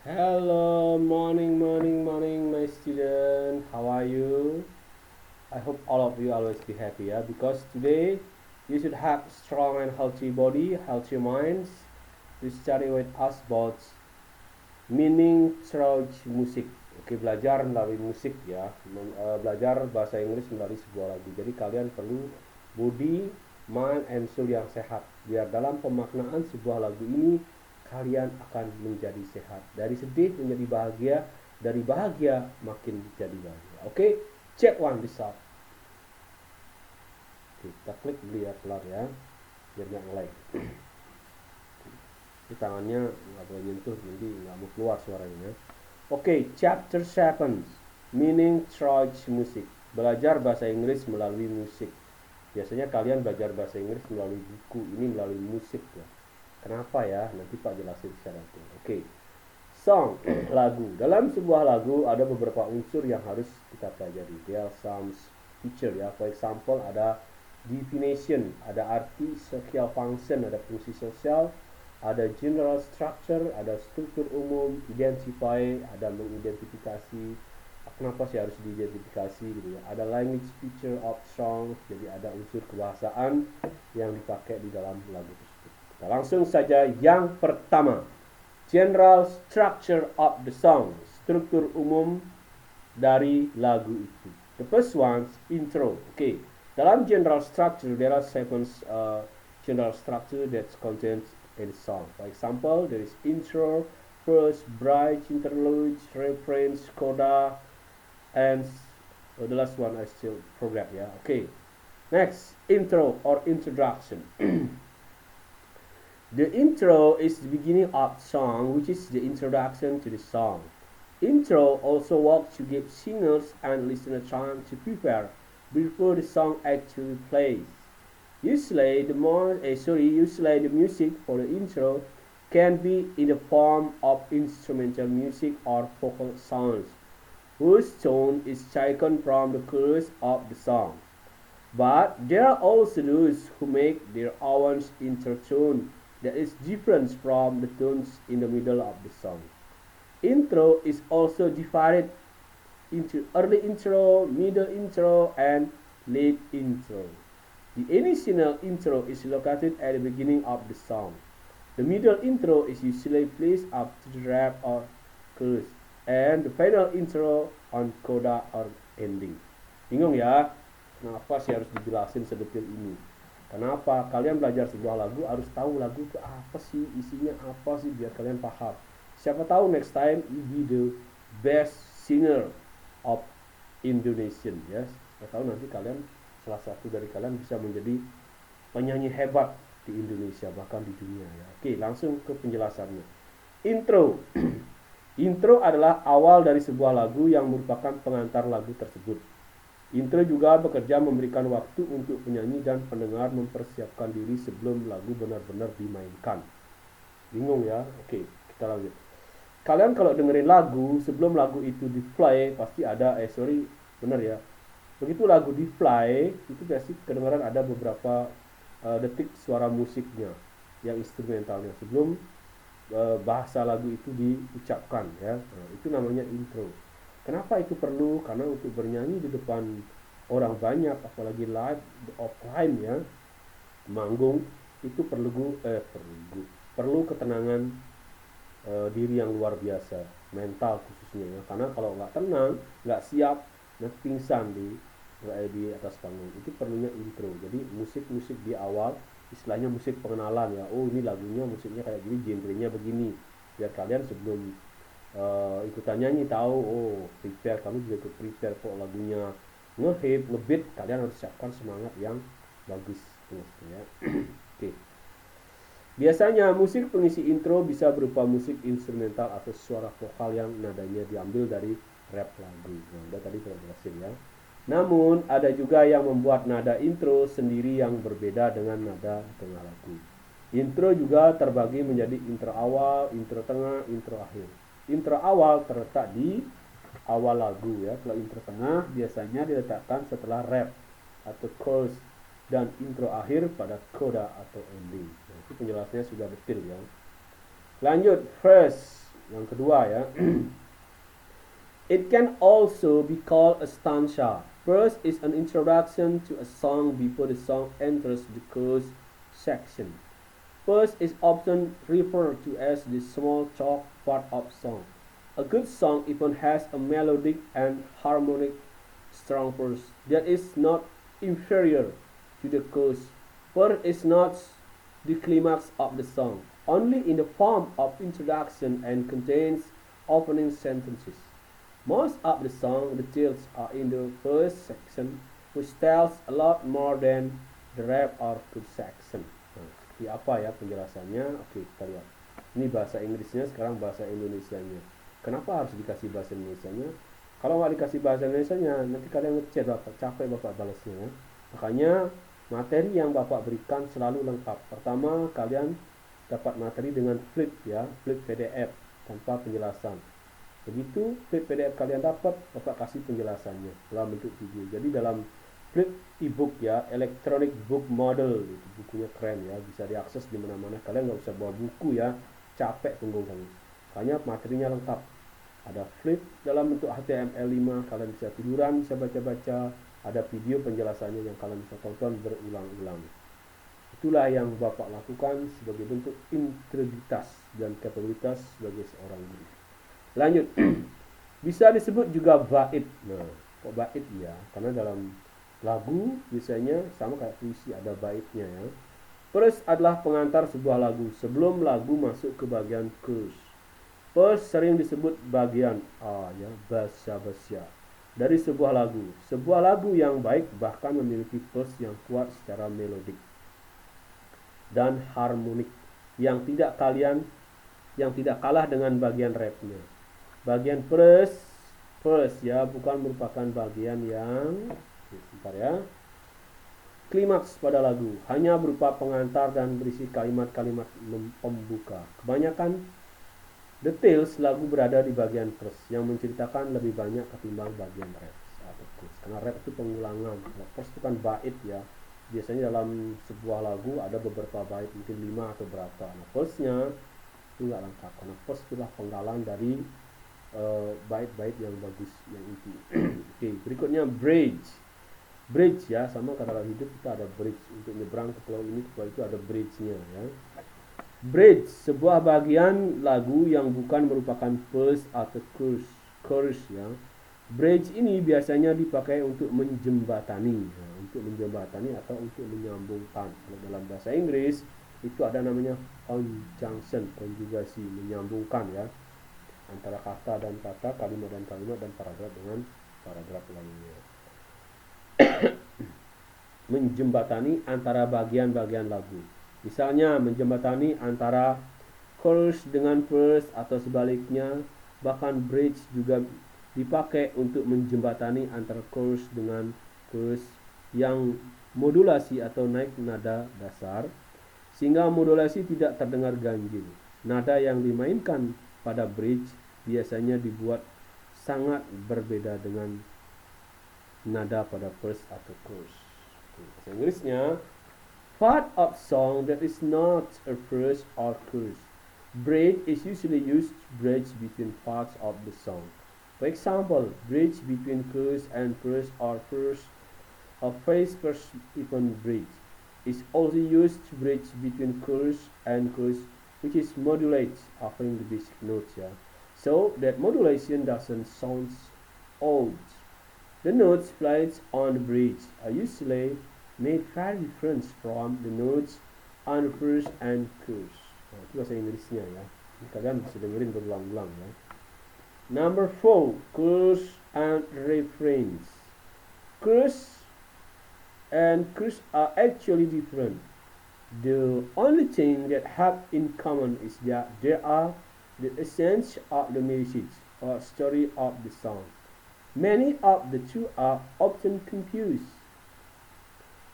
Hello, morning, my student. How are you? I hope all of you always be happy, yeah. Because today you should have strong and healthy body, healthy minds. To study with us about meaning through music. Oke, belajar melalui musik ya. Belajar bahasa Inggris melalui sebuah lagu. Jadi kalian perlu body, mind, and soul yang sehat. Biar dalam pemaknaan sebuah lagu ini kalian akan menjadi sehat. Dari sedih menjadi bahagia, dari bahagia makin jadi bahagia. Oke, check one this out. Kita klik dulu ya pelan ya, biar nggak nge-lag. Ini tangannya nggak boleh nyentuh, jadi nggak mau keluar suaranya. Oke, chapter 7, meaning through music. Belajar bahasa Inggris melalui musik. Biasanya kalian belajar bahasa Inggris melalui buku, ini melalui musik ya. Kenapa ya? Nanti Pak jelasin secara detail. Oke. Song, lagu. Dalam sebuah lagu ada beberapa unsur yang harus kita pelajari. There are some feature ya. For example, ada definition, ada arti, social function, ada fungsi sosial, ada general structure, ada struktur umum, identify, ada mengidentifikasi. Kenapa sih harus diidentifikasi gitu ya? Ada language feature of songs, jadi ada unsur kebahasaan yang dipakai di dalam lagu tersebut. Kita langsung saja yang pertama. General structure of the song, struktur umum dari lagu itu. The first one, intro. Okay. Dalam general structure, there are seven general structure that contains in the song. For example, there is intro, verse, bridge, interlude, refrain, coda, and the last one I still forgot. Yeah. Okay. Next, intro or introduction. The intro is the beginning of the song, which is the introduction to the song. Intro also works to give singers and listeners time to prepare before the song actually plays. Usually the music for the intro can be in the form of instrumental music or vocal sounds, whose tone is taken from the chorus of the song. But there are also those who make their own intro tone that is different from the tones in the middle of the song. Intro is also divided into early intro, middle intro, and late intro. The initial intro is located at the beginning of the song. The middle intro is usually placed after the rap or chorus, and the final intro on coda or ending. Bingung ya? Kenapa sih harus dijelasin sedetail ini? Kenapa? Kalian belajar sebuah lagu harus tahu lagu itu apa sih, isinya apa sih, biar kalian paham. Siapa tahu next time you be the best singer of Indonesian, ya. Siapa tahu nanti kalian, salah satu dari kalian bisa menjadi penyanyi hebat di Indonesia, bahkan di dunia ya. Oke, langsung ke penjelasannya. Intro. Intro adalah awal dari sebuah lagu yang merupakan pengantar lagu tersebut. Intro juga bekerja memberikan waktu untuk penyanyi dan pendengar mempersiapkan diri sebelum lagu benar-benar dimainkan. Bingung ya? Oke, kita lanjut. Kalian kalau dengerin lagu, sebelum lagu itu di-play, pasti ada, benar ya. Begitu lagu di-play, itu pasti kedengaran ada beberapa detik suara musiknya, yang instrumentalnya, sebelum bahasa lagu itu diucapkan ya. Nah, itu namanya intro. Kenapa itu perlu? Karena untuk bernyanyi di depan orang banyak, apalagi live offline ya, manggung, itu perlu ketenangan diri yang luar biasa, mental khususnya ya. Karena kalau nggak tenang, nggak siap, nanti pingsan di atas panggung. Itu perlunya intro. Jadi musik-musik di awal, istilahnya musik pengenalan ya. Oh, ini lagunya, musiknya kayak gini, genrenya begini, biar kalian sebelum ikutan nyanyi tahu, oh prepare, kamu juga ikut prepare kok lagunya nge-hit, nge-beat, kalian harus siapkan semangat yang bagus ya. Oke. Biasanya musik pengisi intro bisa berupa musik instrumental atau suara vokal yang nadanya diambil dari rap lagu. Nah, udah tadi kita jelasin ya. Namun ada juga yang membuat nada intro sendiri yang berbeda dengan nada tengah lagu. Intro juga terbagi menjadi intro awal, intro tengah, intro akhir. Intro awal terletak di awal lagu ya. Kalau intro tengah biasanya diletakkan setelah rap atau chorus, dan intro akhir pada coda atau ending. Nah, itu penjelasannya sudah detail ya. Lanjut, verse. Yang kedua ya. It can also be called a stanza. Verse is an introduction to a song before the song enters the chorus section. Verse is often referred to as the small talk part of song. A good song even has a melodic and harmonic strong verse that is not inferior to the chorus. Verse is not the climax of the song, only in the form of introduction and contains opening sentences. Most of the song details are in the first section, which tells a lot more than the rap or chorus section. Nah, seperti apa ya penjelasannya? Oke, kita lihat. Ini bahasa Inggrisnya, sekarang bahasa Indonesianya. Kenapa harus dikasih bahasa Indonesianya? Kalau nggak dikasih bahasa Indonesianya, nanti kalian ngechat bapak, capek bapak balasnya ya. Makanya materi yang bapak berikan selalu lengkap. Pertama, kalian dapat materi dengan flip ya, flip PDF tanpa penjelasan. Begitu flip PDF kalian dapat, bapak kasih penjelasannya dalam bentuk video. Jadi dalam flip ebook ya, electronic book model, itu bukunya keren ya, bisa diakses di mana-mana. Kalian nggak usah bawa buku ya, capek punggung kalian. Makanya materinya lengkap. Ada flip dalam bentuk HTML5, kalian bisa tiduran, bisa baca-baca. Ada video penjelasannya yang kalian bisa tonton berulang-ulang. Itulah yang bapak lakukan sebagai bentuk integritas dan kapabilitas sebagai seorang guru. Lanjut, bisa disebut juga bait. Nah, kok bait ya? Karena dalam lagu biasanya sama kayak puisi, ada baitnya ya. Verse adalah pengantar sebuah lagu sebelum lagu masuk ke bagian chorus. Verse sering disebut bagian ya, basa-basa dari sebuah lagu. Sebuah lagu yang baik bahkan memiliki verse yang kuat secara melodik dan harmonik yang tidak kalah dengan bagian rapnya. Bagian verse ya bukan merupakan bagian yang sebentar ya, klimaks pada lagu, hanya berupa pengantar dan berisi kalimat-kalimat pembuka. Kebanyakan details lagu berada di bagian verse yang menceritakan lebih banyak ketimbang bagian rap atau chorus. Karena rap itu pengulangan, kalau verse itu kan bait ya. Biasanya dalam sebuah lagu ada beberapa bait, mungkin 5 atau berapa. Nah, verse-nya itu nggak lengkap, karena verse itulah penggalan dari bait-bait yang bagus, yang inti. Oke, berikutnya bridge. Bridge ya, sama kayak dalam hidup kita ada bridge untuk nyebrang ke pulau ini, ke pulau itu ada bridge-nya ya. Bridge, sebuah bagian lagu yang bukan merupakan verse atau chorus ya. Bridge ini biasanya dipakai untuk menjembatani ya, atau untuk menyambungkan. Kalau dalam bahasa Inggris itu ada namanya conjunction, konjugasi, menyambungkan ya, antara kata dan kata, kalimat dan kalimat, dan paragraf dengan paragraf lainnya. Menjembatani antara bagian-bagian lagu. Misalnya menjembatani antara chorus dengan verse atau sebaliknya. Bahkan bridge juga dipakai untuk menjembatani antara chorus dengan chorus yang modulasi atau naik nada dasar, sehingga modulasi tidak terdengar ganjil. Nada yang dimainkan pada bridge biasanya dibuat sangat berbeda dengan nada pada verse atau chorus. Bahasa Inggrisnya, part of song that is not a verse or chorus. Bridge is usually used to bridge between parts of the song. For example, bridge between chorus and verse or verse or phrase verse even bridge is also used to bridge between chorus and chorus, which is modulate offering the basic notes yeah. So that modulation doesn't sound old. The notes played on the bridge are usually made very different from the notes on verse and chorus. Nah, itu bahasa Inggrisnya ya. Ini kalian bisa dengerin berulang-ulang ya. Number 4, chorus and refrains. Chorus and chorus are actually different. The only thing that have in common is that they are the essence of the message or story of the song. Many of the two are often confused.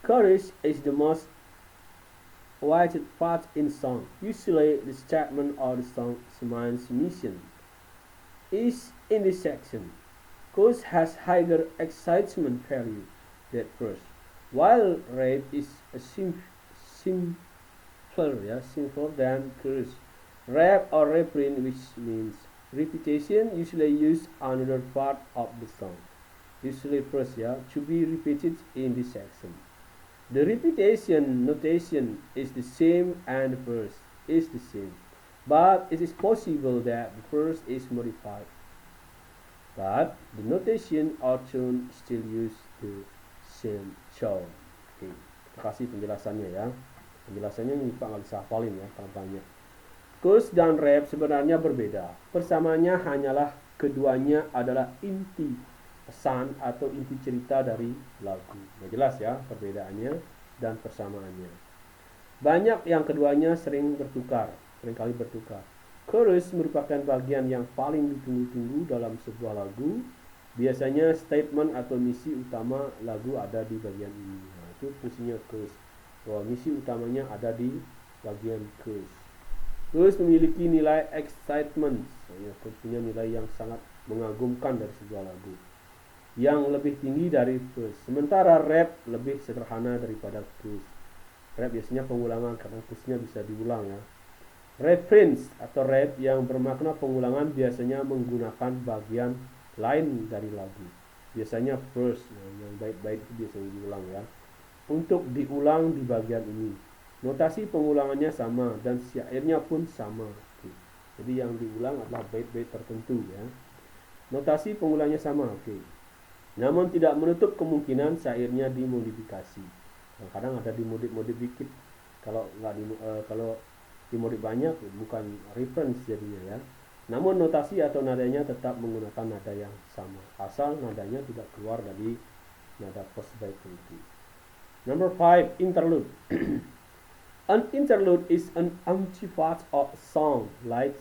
Chorus is the most weighted part in song. Usually the statement of the song's main mission is in this section. Chorus has higher excitement value than verse, while rap is a simpler than chorus. Rap or refrain, which means Repetition usually use another part of the song. Usually first to be repeated in this section. The repetition notation is the same and the verse is the same, but it is possible that the verse is modified. But the notation often still use the same tone. Oke, kita kasih penjelasannya ya. Penjelasannya ini Pak nggak bisa hafalin ya, karena banyak. Chorus dan rap sebenarnya berbeda. Persamaannya hanyalah keduanya adalah inti pesan atau inti cerita dari lagu. Nah, jelas ya perbedaannya dan persamaannya. Banyak yang keduanya seringkali bertukar. Chorus merupakan bagian yang paling ditunggu-tunggu dalam sebuah lagu. Biasanya statement atau misi utama lagu ada di bagian ini. Nah, itu fungsinya chorus. Bahwa misi utamanya ada di bagian chorus. Chorus memiliki nilai excitement, punya nilai yang sangat mengagumkan dari sebuah lagu, yang lebih tinggi dari verse. Sementara rap lebih sederhana daripada chorus. Rap biasanya pengulangan karena chorusnya bisa diulang ya. Reference atau rap yang bermakna pengulangan biasanya menggunakan bagian lain dari lagu. Biasanya verse, yang bait-bait itu biasanya diulang ya. Untuk diulang di bagian ini. Notasi pengulangannya sama dan syairnya pun sama. Oke. Jadi yang diulang adalah bait-bait tertentu ya. Notasi pengulangnya sama, oke. Namun tidak menutup kemungkinan syairnya dimodifikasi. Kadang ada dimodif dikit. Kalau dimodif banyak bukan reference jadinya ya. Namun notasi atau nadanya tetap menggunakan nada yang sama, asal nadanya tidak keluar dari nada post bait itu. Number 5, interlude. An interlude is an empty part of a song, like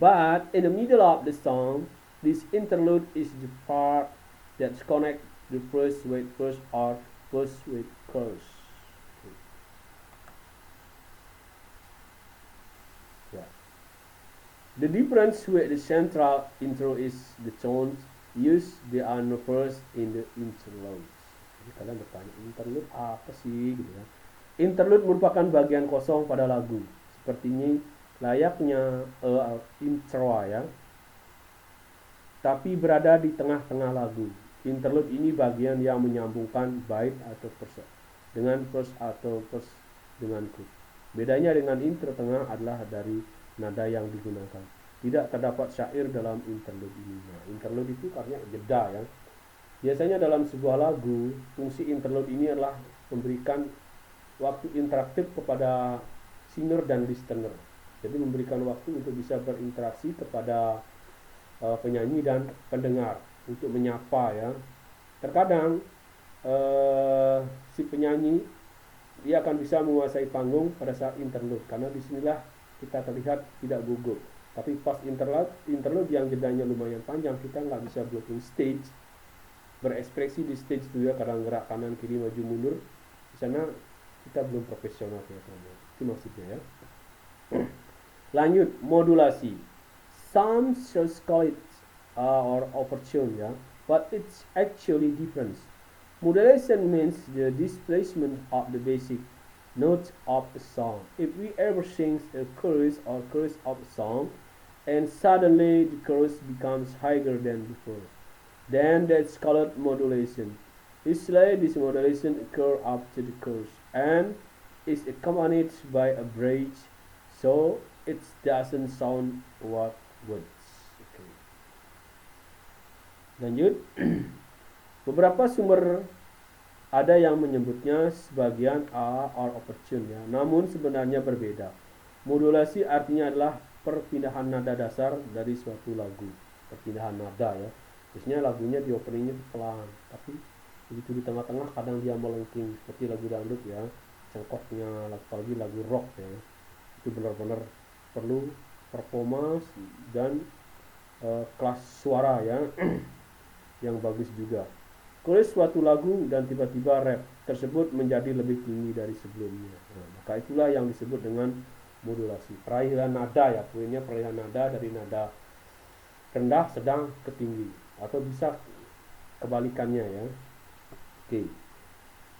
but in the middle of the song, this interlude is the part that connects the verse with verse or verse with chorus. Yeah. The difference with the central intro is the tones used. There are no verse in the interlude. Jadi kalian bertanya, interlude apa sih gitu ya. Interlude merupakan bagian kosong pada lagu. Sepertinya layaknya intro ya. Tapi berada di tengah-tengah lagu. Interlude ini bagian yang menyambungkan bait atau verse dengan verse atau verse dengan chord. Bedanya dengan intro tengah adalah dari nada yang digunakan. Tidak terdapat syair dalam interlude ini. Nah, interlude itu artinya jeda ya. Biasanya dalam sebuah lagu, fungsi interlude ini adalah memberikan waktu interaktif kepada singer dan listener. Jadi memberikan waktu untuk bisa berinteraksi kepada penyanyi dan pendengar untuk menyapa ya. Terkadang si penyanyi dia akan bisa menguasai panggung pada saat interlude karena disinilah kita terlihat tidak gugup. Tapi pas interlude yang jedanya lumayan panjang, kita nggak bisa blocking stage, berekspresi di stage itu ya, kadang gerak kanan kiri maju mundur. Di sana kita belum profesional kayaknya. Itu maksudnya ya. Lanjut, modulasi. Some shows call it or overtune ya, but it's actually different. Modulation means the displacement of the basic note of a song. If we ever sing a chorus or chorus of a song, and suddenly the chorus becomes higher than before, then that's called modulation. Usually this modulation occurs after the chorus and is accompanied by a bridge, so it doesn't sound what words. Okay. Lanjut. Beberapa sumber ada yang menyebutnya sebagian or overtune ya, namun sebenarnya berbeda. Modulasi artinya adalah perpindahan nada dasar dari suatu lagu. Perpindahan nada ya. Biasanya lagunya di openingnya pelan, tapi begitu di tengah-tengah kadang dia melengking seperti lagu dangdut ya, cengkoknya, apalagi lagu rock ya. Itu benar-benar perlu performance dan kelas suara ya yang bagus juga. Chorus suatu lagu dan tiba-tiba rap tersebut menjadi lebih tinggi dari sebelumnya. Nah, maka itulah yang disebut dengan modulasi. Peralihan nada ya, poinnya peralihan nada dari nada rendah, sedang ke tinggi, atau bisa kebalikannya ya. Oke.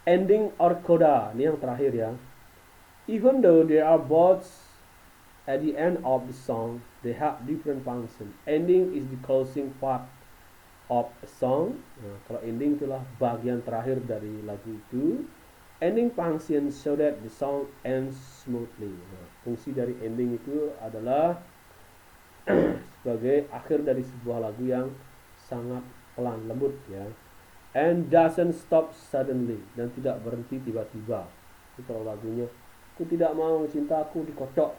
Ending or coda, ini yang terakhir ya. Even though there are both at the end of the song, they have different function. Ending is the closing part of a song. Nah, kalau ending itulah bagian terakhir dari lagu itu. Ending function so that the song ends smoothly. Nah, fungsi dari ending itu adalah sebagai akhir dari sebuah lagu yang sangat pelan, lembut ya. And doesn't stop suddenly, dan tidak berhenti tiba-tiba. Itu kalau lagunya aku tidak mau cintaku dikocok,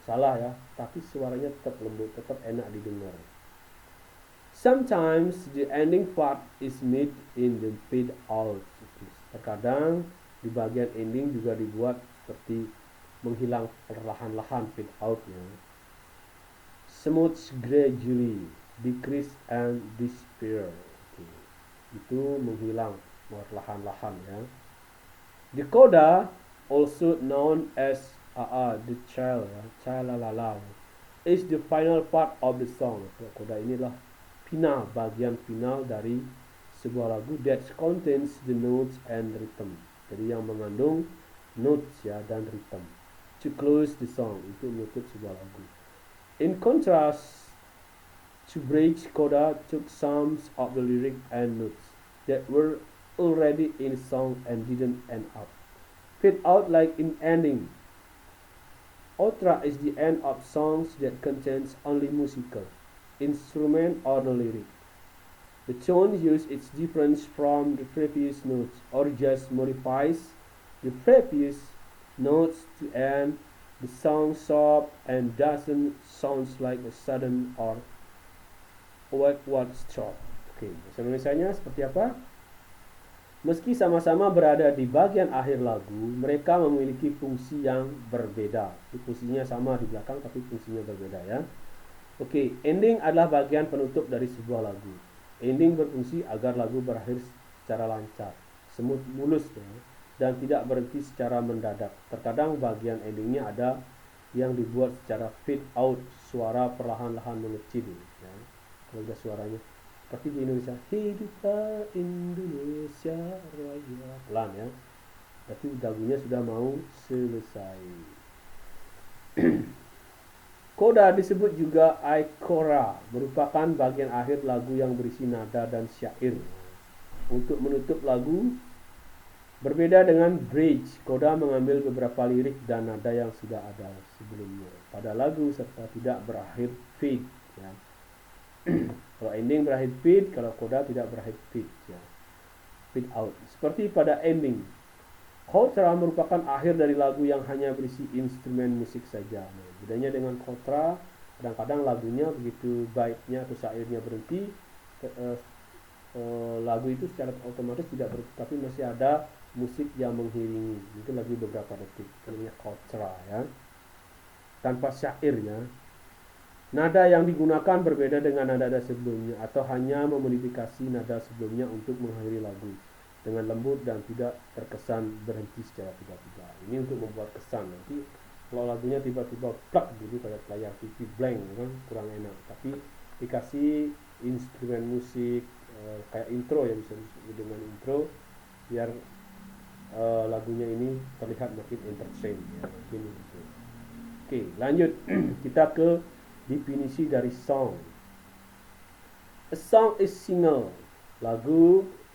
salah ya, tapi suaranya tetap lembut, tetap enak didengar. Sometimes the ending part is made in the fade out. Terkadang di bagian ending juga dibuat seperti menghilang perlahan-lahan, fade out ya. Smooth gradually, decrease and disappear. Itu menghilang perlahan-lahan ya. The coda, also known as the child is the final part of the song. Coda inilah final, bagian final dari sebuah lagu that contains the notes and rhythm. Jadi yang mengandung notes ya dan rhythm. To close the song, itu menutup sebuah lagu. In contrast to bridge, coda took some of the lyric and notes that were already in the song and didn't end up. Fade out like in ending. Outra is the end of songs that contains only musical, instrument or the lyric. The tone used is different from the previous notes or just modifies the previous notes to end the song soft and doesn't sound like a sudden or awkward stop. Oke, bahasa Indonesianya seperti apa? Meski sama-sama berada di bagian akhir lagu, mereka memiliki fungsi yang berbeda. Fungsinya sama di belakang tapi fungsinya berbeda ya. Oke, ending adalah bagian penutup dari sebuah lagu. Ending berfungsi agar lagu berakhir secara lancar, smooth, mulus ya, dan tidak berhenti secara mendadak. Terkadang bagian endingnya ada yang dibuat secara fade out, suara perlahan-lahan mengecil ya. Kalau udah suaranya seperti di Indonesia, hiduplah Indonesia Raya, pelan ya, tapi lagunya sudah mau selesai. Coda disebut juga aikora, merupakan bagian akhir lagu yang berisi nada dan syair. Untuk menutup lagu, berbeda dengan bridge, coda mengambil beberapa lirik dan nada yang sudah ada sebelumnya pada lagu serta tidak berakhir fade ya. Kalau ending berakhir fade, kalau coda tidak berakhir fade ya. Fade out. Seperti pada ending, Outra merupakan akhir dari lagu yang hanya berisi instrumen musik saja. Nah, bedanya dengan outra, kadang-kadang lagunya begitu baitnya atau syairnya berhenti, lagu itu secara otomatis tidak berhenti, tapi masih ada musik yang mengiringi. Itu lagi beberapa detik. Namanya outra ya. Tanpa syairnya. Nada yang digunakan berbeda dengan nada sebelumnya atau hanya memodifikasi nada sebelumnya untuk mengakhiri lagu dengan lembut dan tidak terkesan berhenti secara tiba-tiba. Ini untuk membuat kesan. Nanti kalau lagunya tiba-tiba plak gitu kayak layar TV blank kan kurang enak. Tapi dikasih instrumen musik kayak intro ya, bisa dengan intro biar lagunya ini terlihat makin entertain ya. Begini gitu. Oke, lanjut kita ke definisi dari song. A song is single.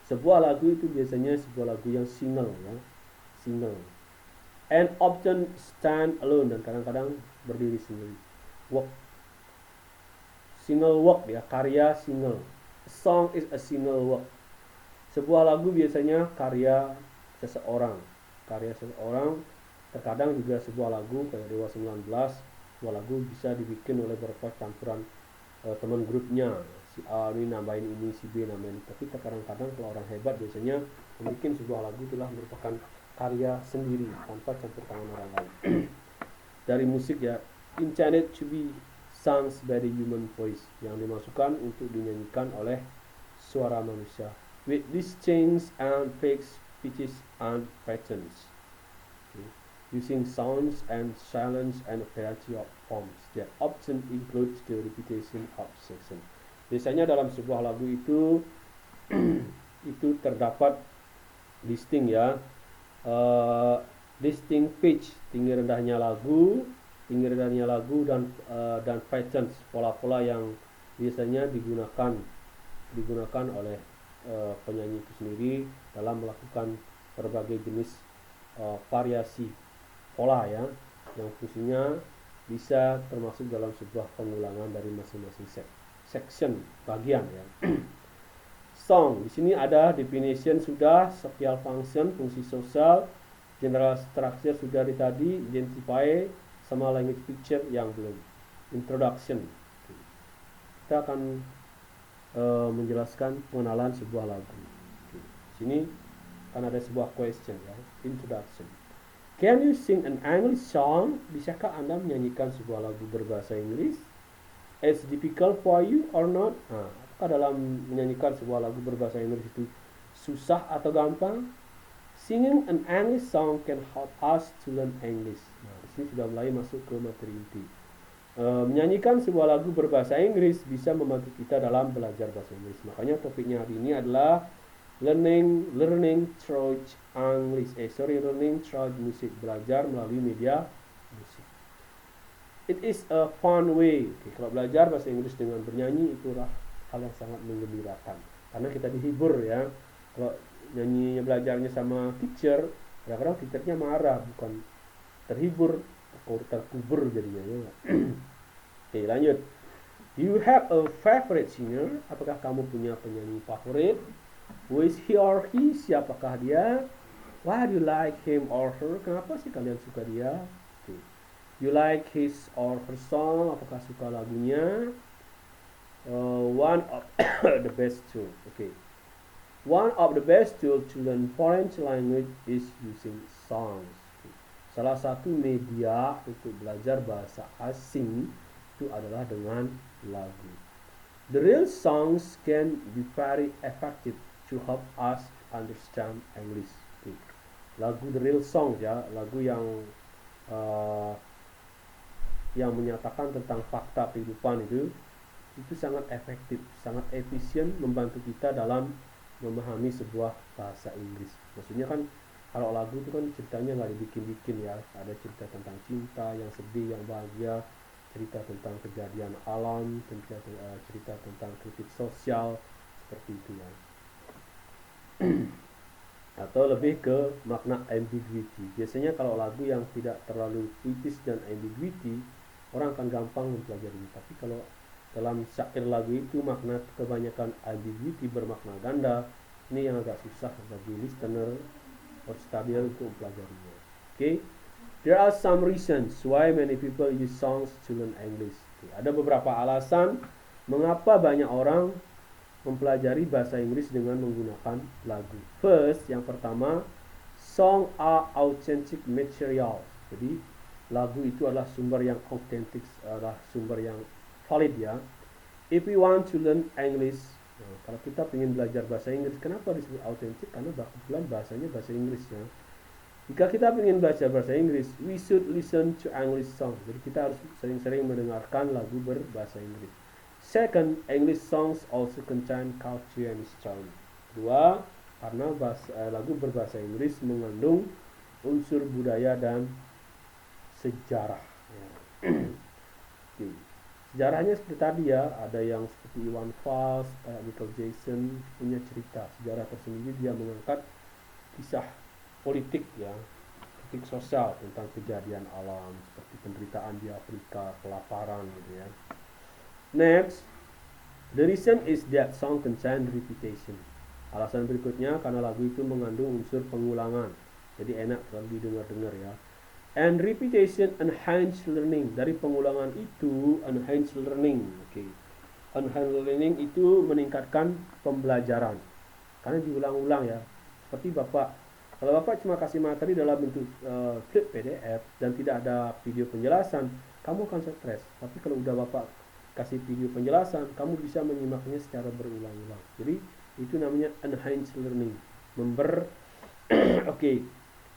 Sebuah lagu itu biasanya sebuah lagu yang single ya. Single. And often stand alone, dan kadang-kadang berdiri sendiri. Work. Single work ya, karya single. A song is a single work. Sebuah lagu biasanya karya seseorang. Terkadang juga sebuah lagu kayak Dewa 19, sebuah lagu bisa dibikin oleh beberapa campuran teman grupnya. Si A ini nambahin ini, si B nambahin. Tapi kadang-kadang kalau orang hebat biasanya membuat sebuah lagu itulah merupakan karya sendiri tanpa campur tangan orang lain. Dari musik ya, intended to be sung by the human voice, yang dimasukkan untuk dinyanyikan oleh suara manusia. With these change and fixed pitches and patterns. Using sounds and silence and a variety of forms that often includes the repetition of section. Biasanya dalam sebuah lagu itu itu terdapat distinct ya, distinct pitch, tinggi rendahnya lagu, ingridannya lagu dan patterns, pola-pola yang biasanya digunakan oleh penyanyi itu sendiri dalam melakukan berbagai jenis variasi pola ya, yang fungsinya bisa termasuk dalam sebuah pengulangan dari masing-masing section bagian ya. Song, di sini ada definition sudah, social function, fungsi sosial, general structure sudah tadi, identify sama language picture yang belum. Introduction. Kita akan menjelaskan pengenalan sebuah lagu. Di sini kan ada sebuah question ya, introduction. Can you sing an English song? Bisakah Anda menyanyikan sebuah lagu berbahasa Inggris? It's difficult for you or not? Apakah dalam menyanyikan sebuah lagu berbahasa Inggris itu susah atau gampang? Singing an English song can help us to learn English. Di sini sudah mulai masuk ke materi inti. Menyanyikan sebuah lagu berbahasa Inggris bisa membantu kita dalam belajar bahasa Inggris. Makanya topiknya hari ini adalah learning through music, belajar melalui media musik. It is a fun way. Kalau belajar bahasa Inggris dengan bernyanyi itulah hal yang sangat menggembirakan, karena kita dihibur ya. Kalau nyanyinya belajarnya sama teacher, kadang-kadang teachernya marah, bukan terhibur, terkubur jadinya ya. Oke, lanjut. Do you have a favorite singer? Apakah kamu punya penyanyi favorit? Who is he or he? Siapakah dia? Why do you like him or her? Kenapa sih kalian suka dia? Okay. You like his or her song? Apakah suka lagunya? One of the best tool. Okay. One of the best tool to learn foreign language is using songs. Okay. Salah satu media untuk belajar bahasa asing itu adalah dengan lagu. The real songs can be very effective to help us understand English. Okay. Lagu the real song ya, lagu yang menyatakan tentang fakta kehidupan itu sangat efektif, sangat efisien membantu kita dalam memahami sebuah bahasa Inggris. Maksudnya kan kalau lagu itu kan ceritanya nggak dibikin-bikin ya, ada cerita tentang cinta, yang sedih, yang bahagia, cerita tentang kejadian alam, cerita tentang kritik sosial, seperti itu ya. Atau lebih ke makna ambiguity. Biasanya kalau lagu yang tidak terlalu puitis dan ambiguity, orang akan gampang mempelajarinya. Tapi kalau dalam syair lagu itu makna kebanyakan ambiguity, bermakna ganda, ini yang agak susah bagi listener or studier untuk mempelajarinya. Okay? There are some reasons why many people use songs to learn English. Okay. Ada beberapa alasan mengapa banyak orang mempelajari bahasa Inggris dengan menggunakan lagu. First, yang pertama, song are authentic material. Jadi lagu itu adalah sumber yang autentik, adalah sumber yang valid ya. If we want to learn English, kalau kita ingin belajar bahasa Inggris, kenapa disebut autentik? Karena kebetulan bahasanya bahasa Inggris ya. Jika kita ingin belajar bahasa Inggris, we should listen to English song. Jadi kita harus sering-sering mendengarkan lagu berbahasa Inggris. Second, English songs also contain culture and history. Kedua, karena lagu berbahasa Inggris mengandung unsur budaya dan sejarah. Ya. Okay. Sejarahnya seperti tadi ya, ada yang seperti Iwan Fals, Michael Jackson punya cerita sejarah tersendiri. Dia mengangkat kisah politik ya, kritik sosial tentang kejadian alam seperti penderitaan di Afrika, kelaparan gitu ya. Next, the reason is that song contain repetition. Alasan berikutnya karena lagu itu mengandung unsur pengulangan, jadi enak kalau didengar-dengar ya. And repetition enhance learning. Dari pengulangan itu enhance learning. Okay. Enhance learning itu meningkatkan pembelajaran karena diulang-ulang ya. Seperti kalau Bapak cuma kasih materi dalam bentuk flip PDF dan tidak ada video penjelasan, kamu akan stres. Tapi kalau udah Bapak kasih video penjelasan, kamu bisa menyimaknya secara berulang-ulang. Jadi itu namanya enhanced learning.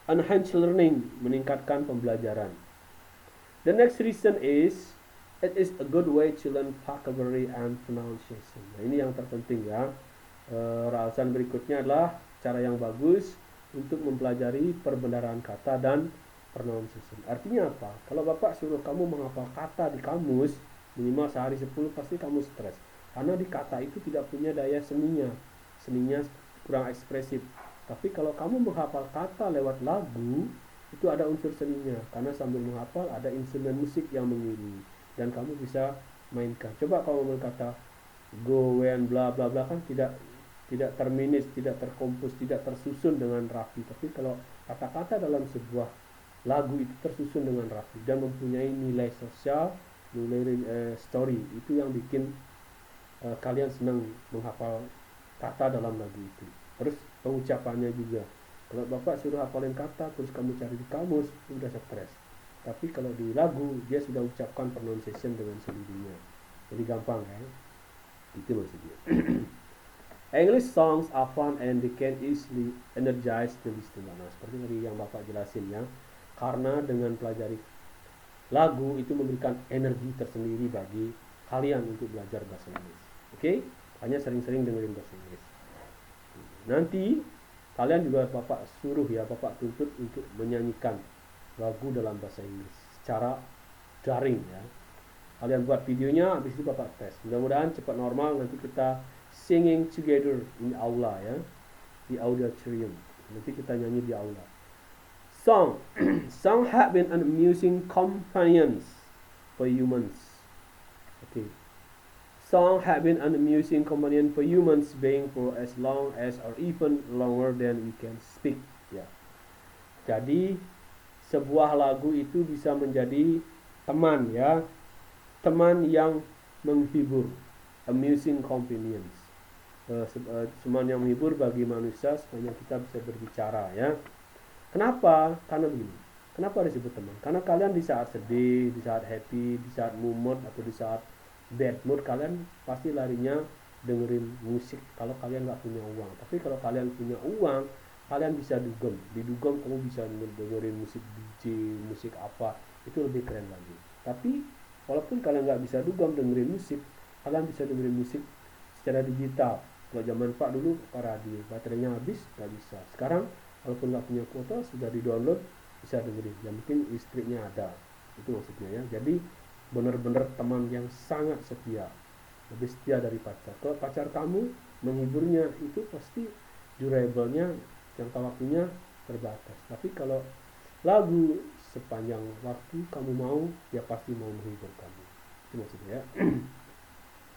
Enhanced learning meningkatkan pembelajaran. The next reason is it is a good way to learn vocabulary and pronunciation. Nah, ini yang terpenting ya. Alasan berikutnya adalah cara yang bagus untuk mempelajari perbendaharaan kata dan pronunciation. Artinya apa? Kalau Bapak suruh kamu menghafal kata di kamus, minimal sehari 10, pasti kamu stres. Karena di kata itu tidak punya daya seninya. Seninya kurang ekspresif. Tapi kalau kamu menghafal kata lewat lagu, itu ada unsur seninya. Karena sambil menghafal ada instrumen musik yang mengiringi. Dan kamu bisa mainkan. Coba kamu berkata go, when, bla bla bla, kan tidak terminis, tidak terkompos, tidak tersusun dengan rapi. Tapi kalau kata-kata dalam sebuah lagu itu tersusun dengan rapi dan mempunyai nilai sosial, nilai story, itu yang bikin kalian senang menghafal kata dalam lagu itu. Terus pengucapannya juga. Kalau Bapak suruh hafalin kata terus kamu cari di kamus, itu udah stres. Tapi kalau di lagu dia sudah ucapkan pronunciation dengan sendirinya. Jadi gampang kan? Itu maksudnya. English songs are fun and they can easily energize the listener. Nah, seperti tadi yang Bapak jelasin ya. Karena dengan pelajari lagu itu memberikan energi tersendiri bagi kalian untuk belajar bahasa Inggris. Oke? Hanya sering-sering dengerin bahasa Inggris. Nanti kalian juga Bapak suruh ya, Bapak tuntut untuk menyanyikan lagu dalam bahasa Inggris secara daring ya. Kalian buat videonya, habis itu Bapak tes. Mudah-mudahan cepat normal, nanti kita singing together in aula ya, di auditorium. Nanti kita nyanyi di aula. Song. Song have been an amusing companions for humans. Okay. Song have been an amusing companion for humans being for as long as or even longer than we can speak. Ya. Jadi sebuah lagu itu bisa menjadi teman ya, teman yang menghibur, amusing companions. Teman yang menghibur bagi manusia supaya kita bisa berbicara ya. Kenapa? Karena begini. Kenapa disebut teman? Karena kalian di saat sedih, di saat happy, di saat mood atau di saat bad mood, kalian pasti larinya dengerin musik kalau kalian nggak punya uang. Tapi kalau kalian punya uang, kalian bisa dugem. Di dugem kamu bisa dengerin musik DJ, musik apa, itu lebih keren lagi. Tapi walaupun kalian nggak bisa dugem dengerin musik, kalian bisa dengerin musik secara digital. Kalau zaman Pak dulu radio, baterainya habis nggak bisa. Sekarang walaupun nggak punya kuota, sudah di download, bisa dengerin. Yang mungkin listriknya ada, itu maksudnya ya. Jadi benar-benar teman yang sangat setia, lebih setia dari pacar. Kalau pacar kamu menghiburnya, itu pasti durable-nya, jangka waktunya terbatas. Tapi kalau lagu sepanjang waktu kamu mau, dia pasti mau menghibur kamu. Itu maksudnya ya.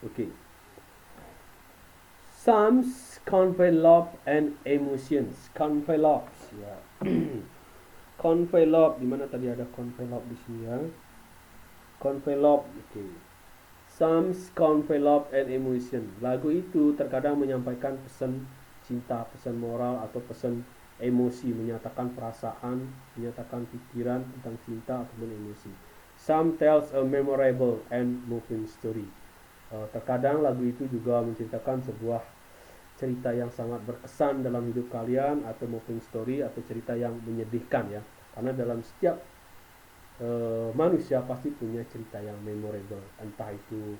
Oke. Psalms convey love and emotions. Convey love ya. Convey love, di mana tadi ada convey love di sini ya. Convey love, oke. Psalms convey love and emotion. Lagu itu terkadang menyampaikan pesan cinta, pesan moral atau pesan emosi, menyatakan perasaan, menyatakan pikiran tentang cinta ataupun emosi. Some tells a memorable and moving story. Terkadang lagu itu juga menceritakan sebuah cerita yang sangat berkesan dalam hidup kalian, atau moving story, atau cerita yang menyedihkan ya. Karena dalam setiap manusia pasti punya cerita yang memorable. Entah itu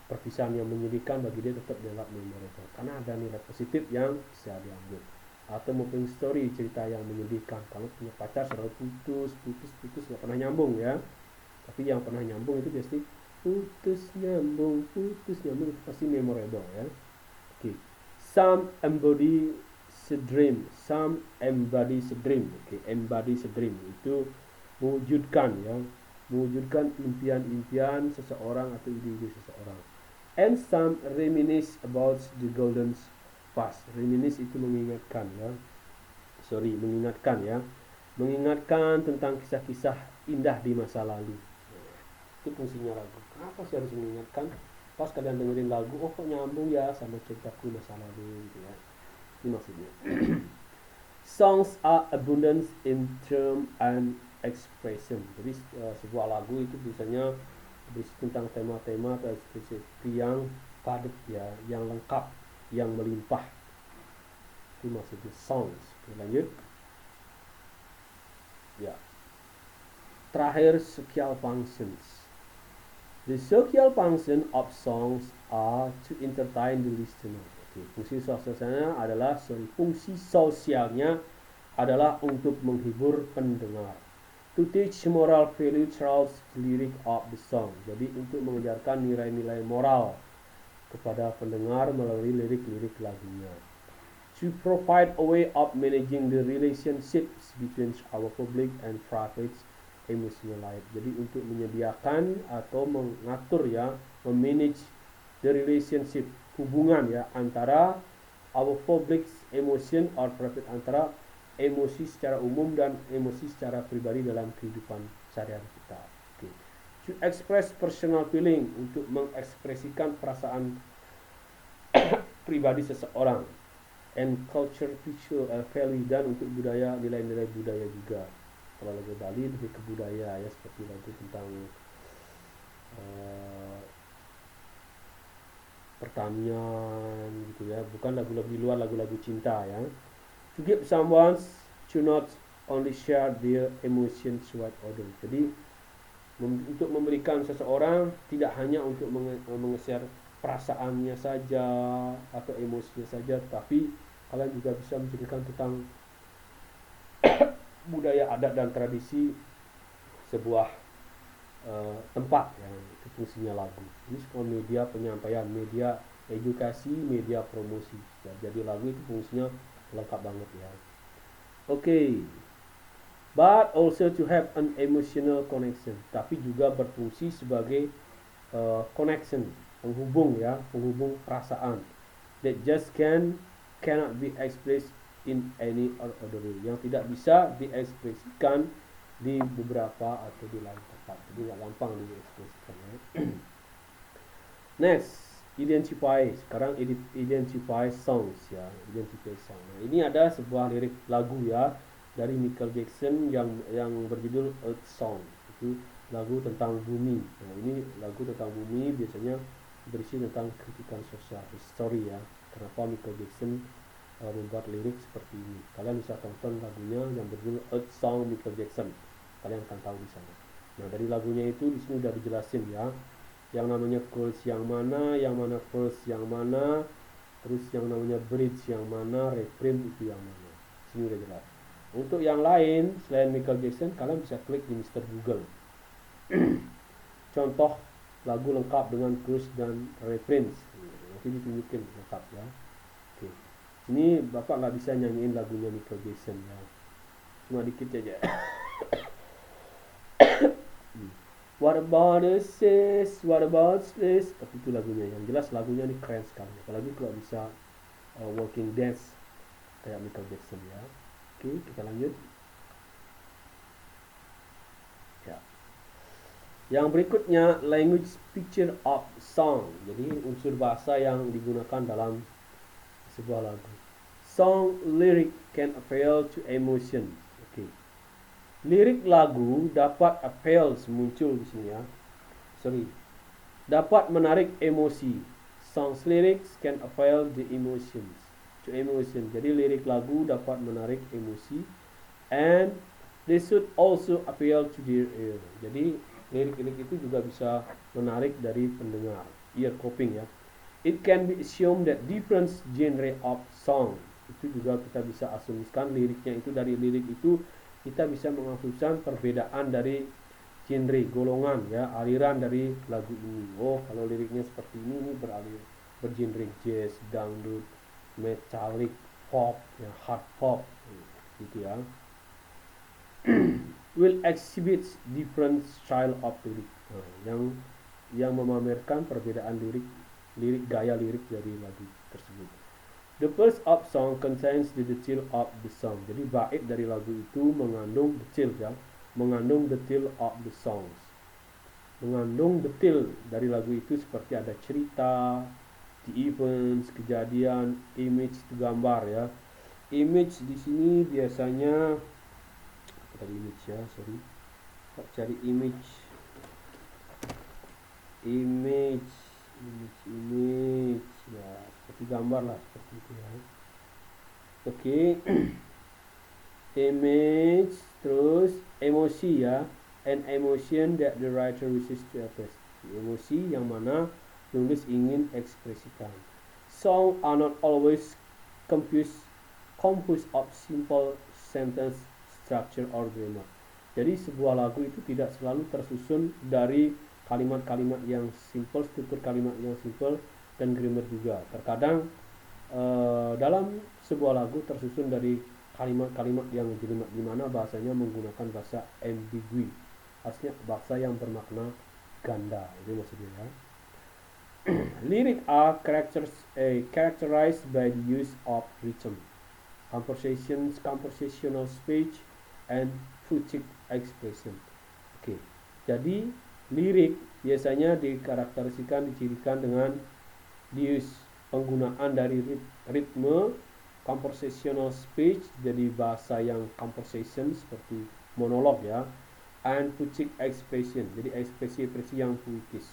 perpisahan yang menyedihkan, bagi dia tetap dianggap memorable karena ada nilai positif yang bisa diambil. Atau moving story, cerita yang menyedihkan, kalau punya pacar selalu putus nggak pernah nyambung ya. Tapi yang pernah nyambung itu pasti putus nyambung itu pasti memorable ya. Oke. Some embody the dream. Some embody the dream. Oke, embody the dream itu mewujudkan ya, mewujudkan impian-impian seseorang atau ide-ide seseorang. And some reminisce about the golden past. Reminisce itu mengingatkan ya. Mengingatkan ya. Mengingatkan tentang kisah-kisah indah di masa lalu. Itu fungsinya lagu. Kenapa sih harus mengingatkan? Pas kalian dengerin lagu, oh kok nyambung ya sama ceritaku masa lalu gitu ya. Itu maksudnya. Songs are abundant in term and expression. Jadi sebuah lagu itu biasanya berisi tentang tema-tema atau ekspresi yang padat ya, yang lengkap, yang melimpah. Itu maksudnya songs. Oke, lanjut. Ya. Terakhir, social functions. The social function of songs are to entertain the listener. Okay. Fungsi sosialnya adalah untuk menghibur pendengar. To teach moral value throughout the lyric of the song. Jadi untuk mengajarkan nilai-nilai moral kepada pendengar melalui lirik-lirik lagunya. To provide a way of managing the relationships between our public and private emotional life. Jadi untuk menyediakan atau mengatur ya, memanage the relationship, hubungan ya antara our public emotion or private, antara emosi secara umum dan emosi secara pribadi dalam kehidupan sehari-hari kita. Okay. To express personal feeling, untuk mengekspresikan perasaan pribadi seseorang. And culture value, dan untuk budaya, nilai-nilai budaya juga. Kalau lagu Bali lebih ke budaya ya, seperti lagu tentang pertanian gitu ya, bukan lagu-lagu di luar, lagu-lagu cinta ya. To give someone to not only share their emotions with others. Jadi untuk memberikan seseorang tidak hanya untuk meng-share perasaannya saja atau emosinya saja, tapi kalian juga bisa menceritakan tentang budaya, adat dan tradisi sebuah tempat yang itu fungsinya lagu. Ini sebuah media penyampaian, media edukasi, media promosi. Jadi lagu itu fungsinya lengkap banget ya. Okay. But also to have an emotional connection, tapi juga berfungsi sebagai connection, penghubung ya, penghubung perasaan. That just cannot be expressed in any other way, yang tidak bisa diekspresikan di beberapa atau di lain tempat. Jadi nggak gampang diekspresikan ya. Next, identify. Sekarang identify songs ya, identify song. Nah, ini ada sebuah lirik lagu ya dari Michael Jackson yang berjudul Earth Song. Itu lagu tentang bumi. Nah, ini lagu tentang bumi biasanya berisi tentang kritikan sosial, history ya. Kenapa Michael Jackson membuat lirik seperti ini? Kalian bisa tonton lagunya yang berjudul Earth Song Michael Jackson. Kalian akan tahu di sana. Nah, dari lagunya itu di sini udah dijelasin ya. Yang namanya chorus yang mana verse yang mana, terus yang namanya bridge yang mana, refrain itu yang mana. Sini udah jelas. Untuk yang lain selain Michael Jackson, kalian bisa klik di Mr. Google. Contoh lagu lengkap dengan chorus dan refrain. Nanti ditunjukin lengkap ya. Oke. Ini Bapak nggak bisa nyanyiin lagunya Michael Jackson ya. Cuma dikit aja. What about this? What about this? Seperti itu lagunya. Yang jelas lagunya ini keren sekali. Apalagi kalau bisa walking dance kayak Michael Jackson ya. Oke, kita lanjut. Ya. Yang berikutnya language picture of song. Jadi unsur bahasa yang digunakan dalam sebuah lagu. Song lyric can appeal to emotion. Oke. Lirik lagu dapat appeals, muncul di sini ya. Dapat menarik emosi. Songs lyrics can appeal the emotions. To emotion. Jadi lirik lagu dapat menarik emosi, and they should also appeal to their ear. Jadi lirik-lirik itu juga bisa menarik dari pendengar. Ear coping ya. It can be assumed that different genre of song. Itu juga kita bisa asumsikan liriknya itu, dari lirik itu kita bisa mengasumsikan perbedaan dari genre, golongan ya, aliran dari lagu ini. Oh, kalau liriknya seperti ini bergenre jazz, dangdut, metallic, pop, ya, hard pop, gitu ya. Will exhibit different style of lyric. Nah, yang memamerkan perbedaan lirik gaya lirik dari lagu tersebut. The first of song contains the detail of the song. Jadi bait dari lagu itu mengandung detail ya, mengandung detail of the songs. Mengandung detail dari lagu itu seperti ada cerita, the events, kejadian, image itu gambar ya. Image di sini biasanya tadi image ya, cari image ya, seperti gambar lah, seperti itu ya. Oke. Image, terus emosi ya, an emotion that the writer wishes to express. Emosi yang mana penulis ingin ekspresikan. Songs are not always composed of simple sentence structure or grammar. Jadi sebuah lagu itu tidak selalu tersusun dari kalimat-kalimat yang simple, struktur kalimat yang simple, dan grammar juga. Terkadang dalam sebuah lagu tersusun dari kalimat-kalimat yang jelimet, di mana bahasanya menggunakan bahasa ambigu, artinya bahasa yang bermakna ganda, itu maksudnya ya. Lyrics are characterized by the use of rhythm, compositional speech, and phonetic expression. Oke, jadi lirik biasanya dikarakterisikan, dicirikan dengan use penggunaan dari ritme, conversational speech, jadi bahasa yang conversation seperti monolog ya, and phonetic expression, jadi ekspresi-ekspresi yang puitis.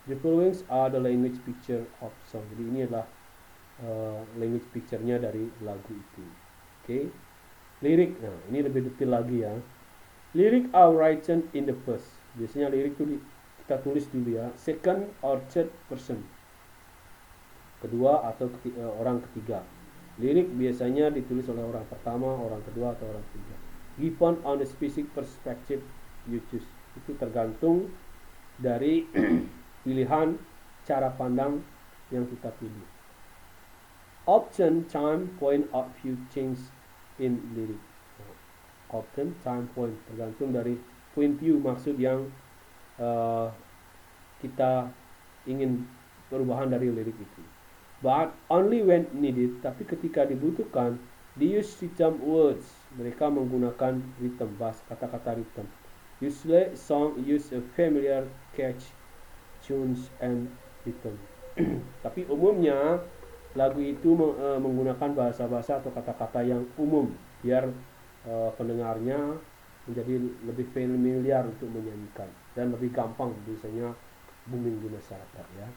The following are the language picture of song. Jadi ini adalah language picture-nya dari lagu itu. Oke. Lirik, nah ini lebih detail lagi ya. Lirik are written in the first. Biasanya lirik itu kita tulis dulu ya. Second or third person. Kedua atau orang ketiga. Lirik biasanya ditulis oleh orang pertama, orang kedua, atau orang ketiga. Given on the specific perspective you choose. Itu tergantung dari pilihan cara pandang yang kita pilih. Often time point out few changes in lyric. Often time point tergantung dari point view, maksud yang kita ingin perubahan dari lirik itu. But only when needed, tapi ketika dibutuhkan, they use rhythm words. Mereka menggunakan rhythm, bahasa kata-kata rhythm. Usually song use a familiar catch tunes and rhythm. Tapi umumnya lagu itu menggunakan bahasa-bahasa atau kata-kata yang umum biar pendengarnya menjadi lebih familiar untuk menyanyikan dan lebih gampang biasanya booming di masyarakat ya.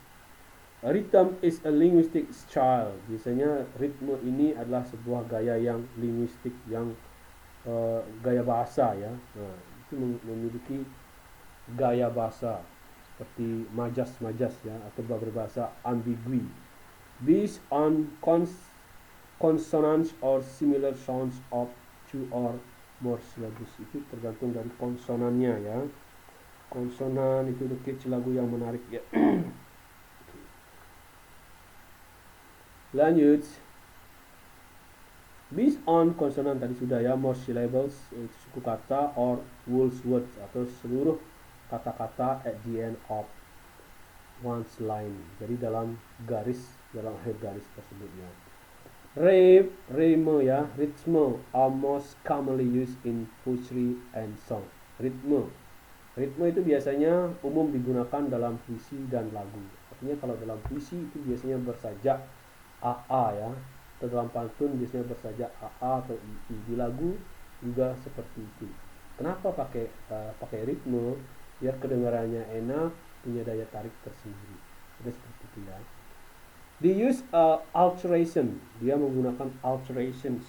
Rhythm is a linguistic style. Biasanya ritme ini adalah sebuah gaya yang linguistik, yang gaya bahasa ya. Nah, itu memiliki gaya bahasa seperti majas-majas ya, atau berbahasa ambigu, based on consonants or similar sounds of two or more syllables. Itu tergantung dari konsonannya ya. Konsonan itu kecil lagu yang menarik ya. Lanjut. Based on konsonan tadi sudah ya, more syllables, suku kata, or whole words, atau seluruh kata-kata at the end of one's line. Jadi dalam akhir garis tersebut ya. Rhyme ya, ritme are most commonly used in poetry and song. Ritme itu biasanya umum digunakan dalam puisi dan lagu. Artinya kalau dalam puisi itu biasanya bersajak AA ya, atau dalam pantun biasanya bersajak AA atau II. Di lagu juga seperti itu. Kenapa pakai ritme? Biar kedengarannya enak, punya daya tarik tersendiri. Jadi seperti itu ya. They use alteration. Dia menggunakan alteration.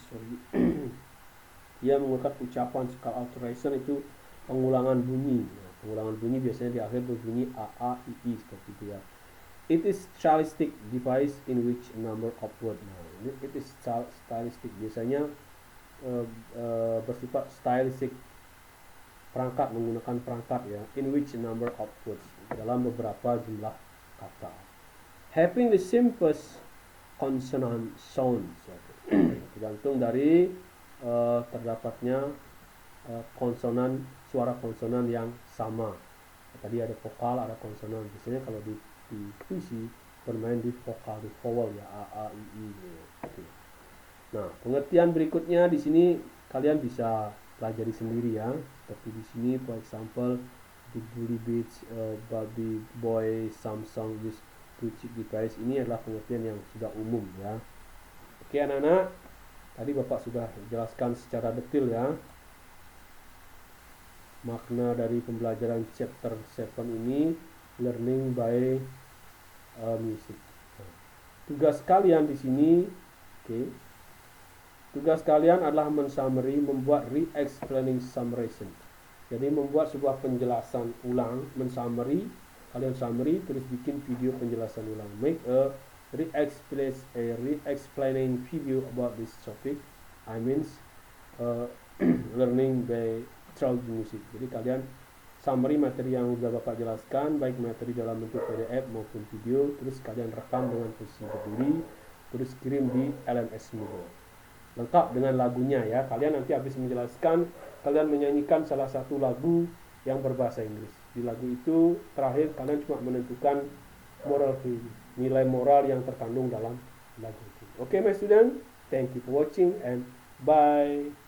Dia menggunakan ucapan. Kalau alteration itu pengulangan bunyi. Nah, pengulangan bunyi biasanya di akhir berbunyi AA, II seperti itu ya. It is stylistic device in which a number of words. Nah, it is stylistic. Biasanya bersifat stylistic, perangkat, menggunakan perangkat ya, in which a number of words, dalam beberapa jumlah kata. Having the simplest consonant sounds. Tergantung dari terdapatnya konsonan, suara konsonan yang sama. Tadi ada vokal, ada konsonan. Biasanya kalau di puisi bermain di vokal, di vowel ya, A, A, I, I. Gitu. Nah, pengertian berikutnya di sini kalian bisa pelajari sendiri ya. Seperti di sini, for example, the bully beach, baby boy, Samsung, this phonetic device. Ini adalah pengertian yang sudah umum ya. Oke anak-anak, tadi Bapak sudah jelaskan secara detail ya makna dari pembelajaran chapter 7 ini, learning by music. Tugas kalian di sini, tugas kalian adalah mensummary, membuat re-explaining summarization. Jadi membuat sebuah penjelasan ulang, mensummary, kalian summary, terus bikin video penjelasan ulang. Make a re-explaining video about this topic. I mean learning by through music. Jadi kalian summary materi yang sudah Bapak jelaskan, baik materi dalam bentuk PDF maupun video, terus kalian rekam dengan posisi berdiri, terus kirim di LMS Moodle. Lengkap dengan lagunya ya. Kalian nanti habis menjelaskan, kalian menyanyikan salah satu lagu yang berbahasa Inggris. Di lagu itu terakhir kalian cuma menentukan moral value, nilai moral yang terkandung dalam lagu itu. Okay, my student, thank you for watching and bye.